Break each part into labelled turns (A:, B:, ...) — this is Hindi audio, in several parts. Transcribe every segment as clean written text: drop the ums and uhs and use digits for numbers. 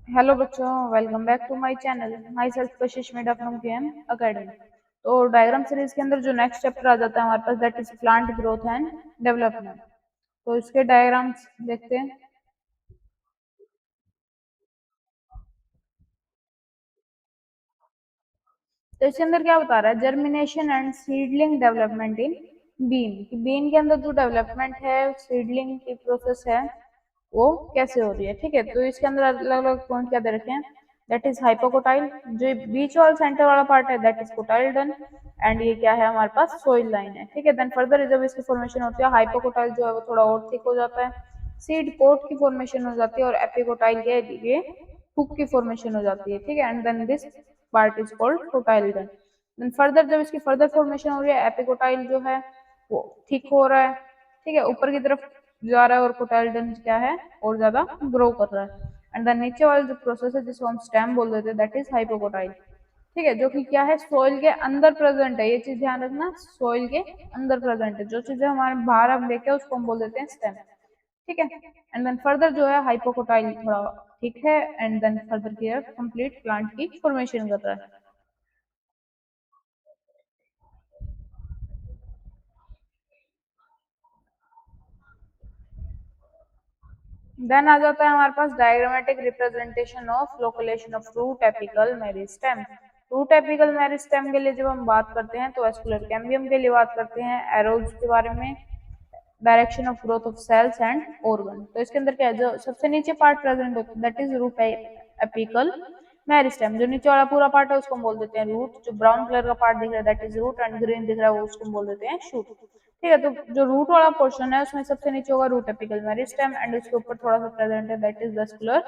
A: हेलो बच्चों, welcome back to my channel. Myself Kashish Meda from KM academy. तो डायग्राम सीरीज के अंदर जो नेक्स्ट चैप्टर आ जाता है हमारे पास, that is plant growth and development. तो इसके डायग्राम्स देखते हैं। तो इसके अंदर क्या बता रहा है, germination and seedling development in bean. कि बीन के अंदर जो डेवलपमेंट है, सीडलिंग की प्रोसेस है, वो कैसे हो रही है। ठीक है, तो इसके अंदर अलग अलग पॉइंट क्या दे रखे हैं। दैट इज हाइपोकोटाइल, जो बीच वाला सेंटर वाला पार्ट है दैट इज कोटाइलडन। एंड ये क्या है हमारे पास, सोइल लाइन है। ठीक है, देन फर्दर जब इसकी फॉर्मेशन होती है, हाइपोकोटाइल जो है वो थोड़ा और थिक हो जाता है, सीड कोट की फॉर्मेशन हो जाती है, और एपिकोटाइल के लिए हुक की फॉर्मेशन हो जाती है। ठीक है, and then this part is called cotyledon. Then further जब इसकी फर्दर फॉर्मेशन हो रही है, एपिकोटाइल जो है वो थिक हो रहा है। ठीक है, ऊपर की तरफ जा रहा है, और कोटाइलडन क्या है और ज्यादा ग्रो कर रहा है। एंड द नीचे वाला जो प्रोसेस है जिसको हम स्टेम बोल देते हैं, दैट इज हाइपोकोटाइल। ठीक है, जो कि क्या है, सोइल के अंदर प्रेजेंट है। ये चीज ध्यान रखना, सोइल के अंदर प्रेजेंट है। जो चीजें हमारे बाहर हम देखते हैं उसको हम बोल देते हैं स्टेम। ठीक है, एंड देन फर्दर जो है हाइपोकोटाइल थोड़ा ठीक है, एंड देन फर्दर की कंप्लीट प्लांट की फॉर्मेशन कर रहा है। देन आ जाता है हमारे पास diagrammatic representation of localization of root apical meristem. Root apical meristem के लिए जब हम बात करते हैं तो वेस्कुलर कैम्बियम के लिए बात करते हैं, एरोज के बारे में, direction of growth of cells and organ. तो इसके अंदर क्या है, जो सबसे नीचे पार्ट प्रेजेंट होता है that is root apical meristem. जो नीचे वाला पूरा पार्ट है उसको हम बोल देते हैं रूट। जो ब्राउन कलर का पार्ट दिख रहा है that is root, and green दिख रहा है वो उसको हम बोल देते हैं शूट। ठीक है, तो जो रूट वाला पोर्शन है उसमें सबसे नीचे होगा रूट एपिकल मेरिस्टेम, एंड उसके ऊपर थोड़ा सा प्रेजेंट है दैट इज वेस्कुलर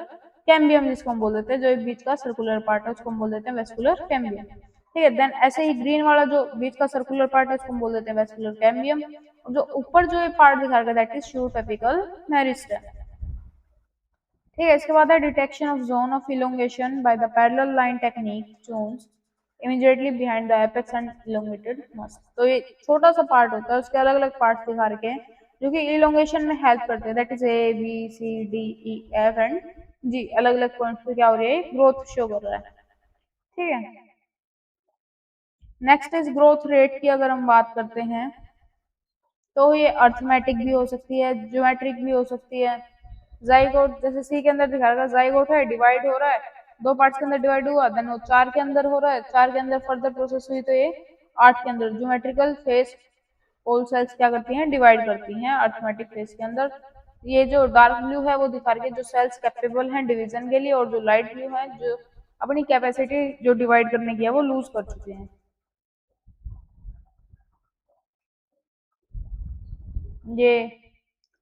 A: कैम्बियम, जिसको हम बोल देते हैं, जो एक बीच का सर्कुलर पार्ट है उसको हम बोल देते हैं वेस्कुलर कैम्बियम। ठीक है, देन ऐसे ही ग्रीन वाला जो बीच का सर्कुलर पार्ट है उसको हम बोल देते हैं वेस्कुलर कैम्बियम। जो ऊपर जो ये पार्ट दिखा रखा है that is shoot apical meristem. ठीक है, इसके बाद है detection of zone of elongation by the parallel line technique zones immediately behind the apex and elongated must. तो ये छोटा सा पार्ट होता है, उसके अलग अलग पार्ट दिखा रखे हैं जो कि इलोंगेशन में हेल्प करते हैं, that is A B C D E F and G. अलग अलग पॉइंट पे क्या हो रही है, ग्रोथ शो कर रहा है। ठीक है, नेक्स्ट इज ग्रोथ रेट की अगर हम बात करते हैं तो ये अर्थमेटिक भी हो सकती है, ज्योमेट्रिक भी हो सकती है। जाइगोट जैसे सी के अंदर दिखा रहा है, जाइगोट है, डिवाइड हो रहा है, दो पार्ट्स के अंदर डिवाइड हुआ, देन वो चार के अंदर हो रहा है, चार के अंदर फर्दर प्रोसेस हुई तो ये आठ के अंदर। ज्योमेट्रिकल फेस ऑल सेल्स क्या करती हैं, डिवाइड करती हैं अर्थमेटिक फेस के अंदर। ये जो डार्क ब्लू है वो दिखा रही है जो सेल्स कैपेबल हैं डिवीजन के लिए, और जो लाइट ब्लू है जो अपनी कैपेसिटी जो डिवाइड करने की है वो लूज कर चुके हैं। ये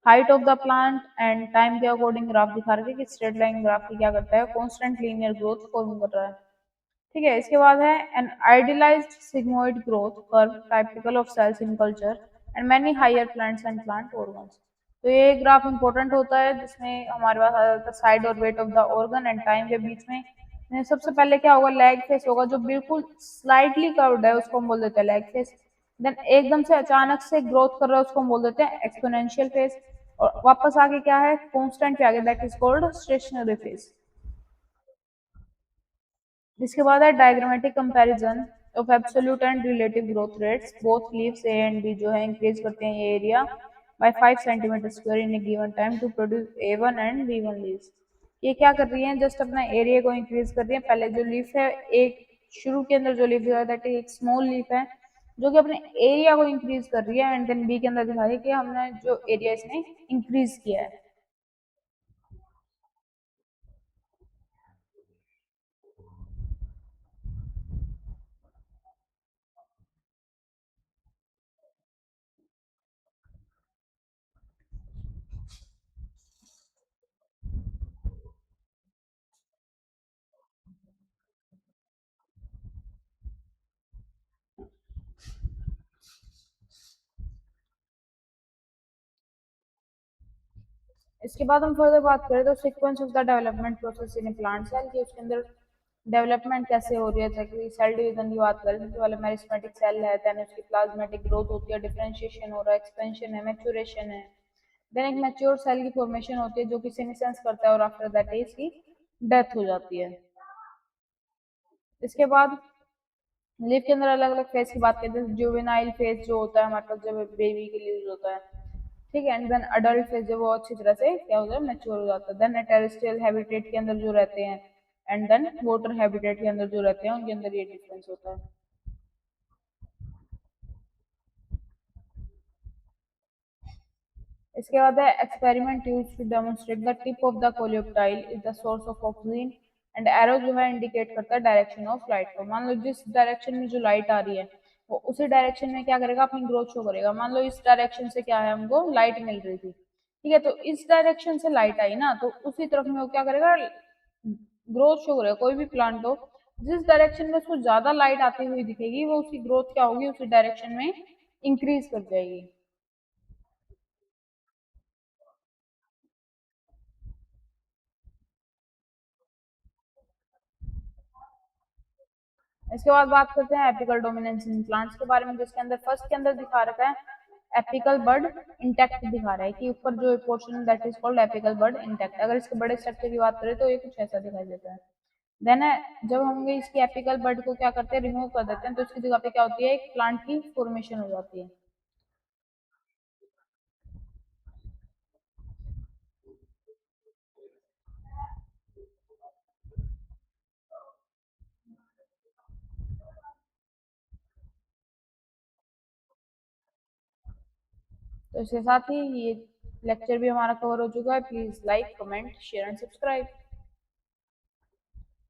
A: height of the plant and time के अकॉर्डिंग ग्राफ दिखा रखे कि स्ट्रेट लाइन ग्राफ की क्या करता है, कांस्टेंट लीनियर ग्रोथ फॉर्म कर रहा है। ठीक है, इसके बाद है an idealised sigmoid growth curve typical of cells in culture and many higher plants and plant organs. तो ये ग्राफ इंपॉर्टेंट होता है जिसमें हमारे पास आ जाता है साइड और weight of the organ and time के बीच में सबसे पहले क्या होगा, लेग फेस होगा जो बिल्कुल स्लाइटली कर्व्ड है उसको हम बोल देते हैं लेग फेस। देन एकदम से अचानक से ग्रोथ कर रहा है उसको हम बोल देते हैं एक्सपोनेंशियल फेस। और वापस आगे क्या है, कांस्टेंट पे आगे, that is called stationary phase. इसके बाद है diagrammatic comparison of absolute and relative growth rates. Both leaves A and B जो है इंक्रीज करते हैं ये area by 5 centimetre square in a given time to produce A1 and B1 leaves. ये क्या कर रही हैं, जस्ट अपना एरिया को इंक्रीज कर रही है। पहले जो लीफ है, एक शुरू के अंदर जो लीफ है दैट इज एक स्मॉल लीफ है जो कि अपने एरिया को इंक्रीज कर रही है, एंड देन बी के अंदर दिखा रही है कि हमने जो एरिया इसने इंक्रीज किया है। इसके बाद हम फर्दर बात करें तो sequence of the development process in plant cell की उसके अंदर डेवलपमेंट कैसे हो रही है। जैसे कि सेल डिवीजन की बात करें, सबसे पहले मेरिस्टेमेटिक सेल है, देन उसकी प्लाज्मेटिक ग्रोथ होती है, डिफरेंशिएशन हो रहा है, एक्सपेंशन है, मैच्योरेशन है। देन एक मैच्योर सेल की फॉर्मेशन होती है जो कि सेनेसेंस करता है, और आफ्टर दैट इज की डेथ हो जाती है। इसके बाद लीफ के अंदर अलग अलग फेज की बात करते हैं। जुवेनाइल फेज जो होता है हमारे पास जब बेबी के लिए यूज होता है, ठीक है। एंड देन अडल्ट फेज जब वो अच्छी तरह से क्या हो जाए, मैच्योर हो जाता है। देन टेरेस्ट्रियल हैबिटेट के अंदर जो रहते हैं, एंड देन वाटर हैबिटेट के अंदर जो रहते हैं, उनके अंदर ये डिफरेंस होता है। इसके बाद है experiment use to demonstrate the tip of the coleoptile is the source of oxygen, and arrow जो है इंडिकेट करता है डायरेक्शन ऑफ लाइट को। मान लो जिस डायरेक्शन में जो लाइट आ रही है, वो उसी डायरेक्शन में क्या करेगा, अपनी ग्रोथ शो करेगा। मान लो इस डायरेक्शन से क्या है, हमको लाइट मिल रही थी, ठीक है, तो इस डायरेक्शन से लाइट आई ना, तो उसी तरफ में वो क्या करेगा, ग्रोथ शो करेगा। कोई भी प्लांट हो, जिस डायरेक्शन में उसको ज्यादा लाइट आती हुई दिखेगी, वो उसकी ग्रोथ क्या होगी, उसी डायरेक्शन में इंक्रीज कर जाएगी। इसके बाद बात करते हैं एपिकल डोमिनेंस इन प्लांट्स के बारे में, जिसके अंदर फर्स्ट के अंदर दिखा रखा है एपिकल बड इंटैक्ट दिखा रहा है कि ऊपर जो portion that is called apical bud intact. अगर इसके बड़े स्ट्रक्चर की बात करें तो ये कुछ ऐसा दिखाई देता है। देन है, जब हम ये इसकी एपिकल बड को क्या करते हैं, रिमूव कर देते हैं, तो इसकी जगह पे क्या होती है, एक प्लांट की फॉर्मेशन हो जाती है। तो इसके साथ ही ये लेक्चर भी हमारा कवर हो चुका है। Please like, comment, share and subscribe.